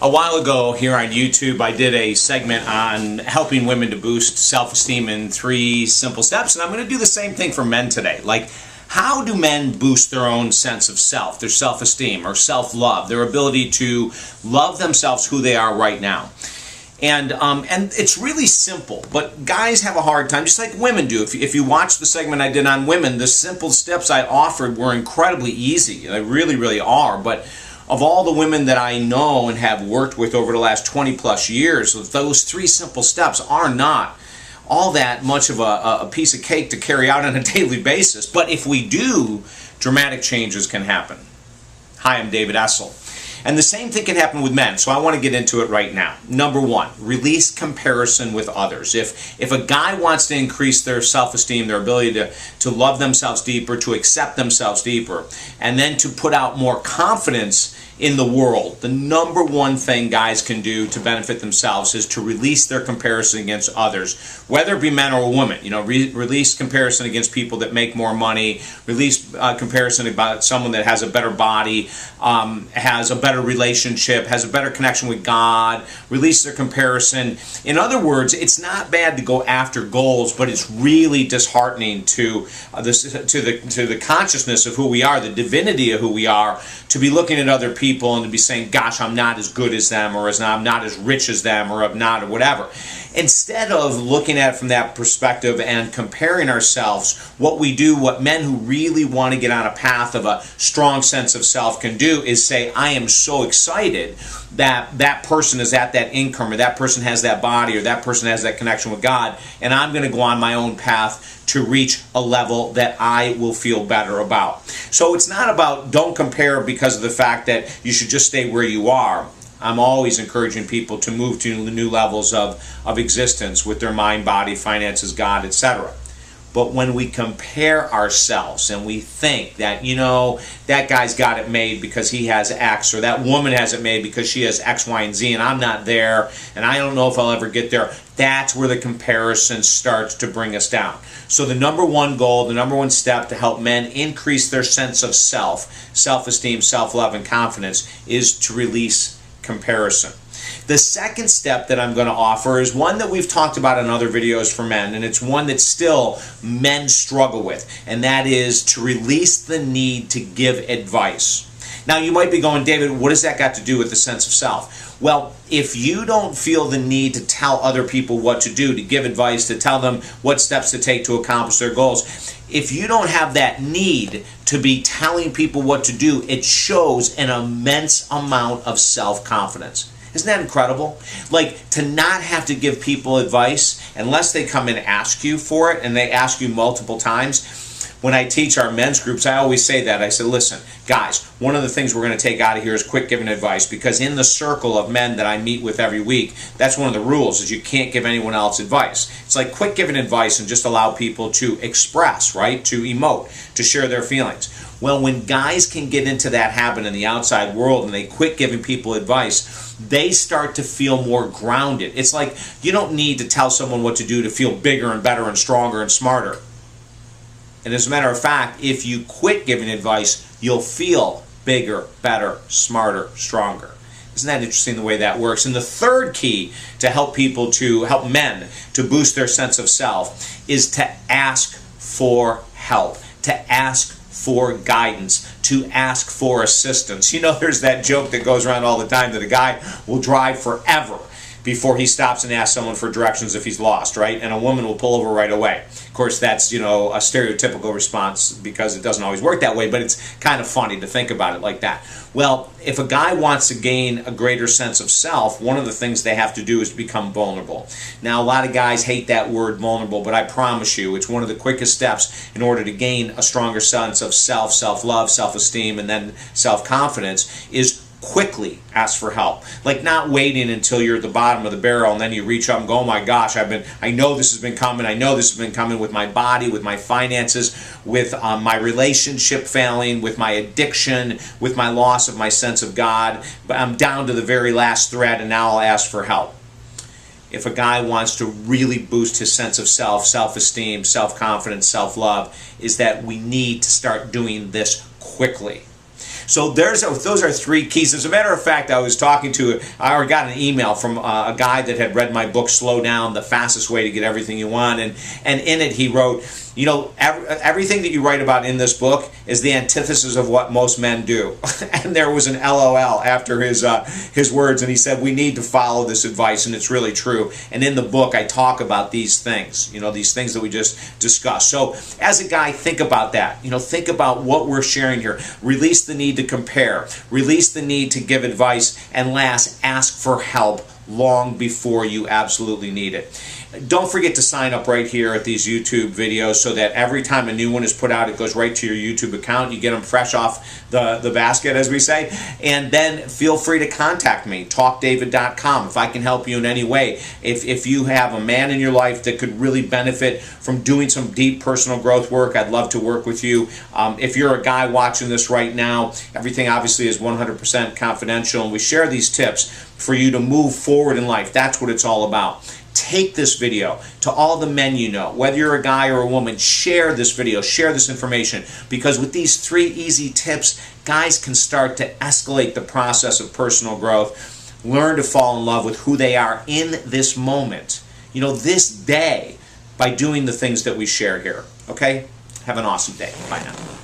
A while ago here on YouTube, I did a segment on helping women to boost self-esteem in 3 simple steps, and I'm going to do the same thing for men today. Like, how do men boost their own sense of self, their self-esteem or self-love, their ability to love themselves who they are right now? And it's really simple, but guys have a hard time, just like women do. If you watch the segment I did on women, the simple steps I offered were incredibly easy. They really, really are. But of all the women that I know and have worked with over the last 20 plus years, those 3 simple steps are not all that much of a piece of cake to carry out on a daily basis. But if we do, dramatic changes can happen. Hi, I'm David Essel. And the same thing can happen with men, so I want to get into it right now. Number 1, release comparison with others. If a guy wants to increase their self-esteem, their ability to love themselves deeper, to accept themselves deeper, and then to put out more confidence in the world, the number 1 thing guys can do to benefit themselves is to release their comparison against others, whether it be men or women. You know, release comparison against people that make more money, release comparison about someone that has a better body, has a better relationship, has a better connection with God, release their comparison. In other words, it's not bad to go after goals, but it's really disheartening to the consciousness of who we are, the divinity of who we are, to be looking at other people and to be saying, gosh, I'm not as good as them, or I'm not as rich as them, or I'm not, or whatever. Instead of looking at it from that perspective and comparing ourselves, what men who really want to get on a path of a strong sense of self can do is say, I am so excited that that person is at that income, or that person has that body, or that person has that connection with God, and I'm going to go on my own path to reach a level that I will feel better about. So it's not about don't compare because of the fact that you should just stay where you are. I'm always encouraging people to move to new levels of existence with their mind, body, finances, God, etc. But when we compare ourselves and we think that, you know, that guy's got it made because he has X, or that woman has it made because she has X, Y, and Z, and I'm not there, and I don't know if I'll ever get there, that's where the comparison starts to bring us down. So the number 1 goal, the number 1 step to help men increase their sense of self-esteem, self-love, and confidence is to release comparison. The second step that I'm going to offer is one that we've talked about in other videos for men, and it's one that still men struggle with, and that is to release the need to give advice. Now you might be going, David, what has that got to do with the sense of self? Well, if you don't feel the need to tell other people what to do, to give advice, to tell them what steps to take to accomplish their goals, if you don't have that need to be telling people what to do, it shows an immense amount of self-confidence. Isn't that incredible? Like, to not have to give people advice unless they come and ask you for it, and they ask you multiple times. When I teach our men's groups, I always say that. I say, listen, guys, one of the things we're going to take out of here is quit giving advice, because in the circle of men that I meet with every week, that's one of the rules, is you can't give anyone else advice. It's like, quit giving advice and just allow people to express, right? To emote, to share their feelings. Well, when guys can get into that habit in the outside world and they quit giving people advice, they start to feel more grounded. It's like you don't need to tell someone what to do to feel bigger and better and stronger and smarter. And as a matter of fact, if you quit giving advice, you'll feel bigger, better, smarter, stronger. Isn't that interesting the way that works? And the third key to help men to boost their sense of self is to ask for help, to ask for guidance, to ask for assistance. You know, there's that joke that goes around all the time that a guy will drive forever before he stops and asks someone for directions if he's lost, right? And a woman will pull over right away. Of course, that's, you know, a stereotypical response because it doesn't always work that way, but it's kind of funny to think about it like that. Well, if a guy wants to gain a greater sense of self, one of the things they have to do is become vulnerable. Now, a lot of guys hate that word vulnerable, but I promise you, it's one of the quickest steps in order to gain a stronger sense of self, self-love, self-esteem, and then self-confidence is quickly ask for help. Like, not waiting until you're at the bottom of the barrel and then you reach up and go, oh my gosh, I know this has been coming, I know this has been coming with my body, with my finances, with my relationship failing, with my addiction, with my loss of my sense of God, but I'm down to the very last thread and now I'll ask for help. If a guy wants to really boost his sense of self, self-esteem, self-confidence, self-love, is that we need to start doing this quickly. So those are 3 keys. As a matter of fact, I was talking to, I got an email from a guy that had read my book, Slow Down, The Fastest Way to Get Everything You Want. And in it he wrote, you know, everything that you write about in this book is the antithesis of what most men do. And there was an LOL after his words, and he said, we need to follow this advice, and it's really true. And in the book, I talk about these things, you know, these things that we just discussed. So as a guy, think about that. You know, think about what we're sharing here. Release the need to compare. Release the need to give advice. And last, ask for help long before you absolutely need it. Don't forget to sign up right here at these YouTube videos so that every time a new one is put out, it goes right to your YouTube account. You get them fresh off the basket, as we say. And then feel free to contact me, talkdavid.com, if I can help you in any way. If you have a man in your life that could really benefit from doing some deep personal growth work, I'd love to work with you. If you're a guy watching this right now, everything obviously is 100% confidential, and we share these tips for you to move forward in life. That's what it's all about. Take this video to all the men you know, whether you're a guy or a woman. Share this video, share this information, because with these 3 easy tips, guys can start to escalate the process of personal growth, learn to fall in love with who they are in this moment, you know, this day, by doing the things that we share here. Okay? Have an awesome day. Bye now.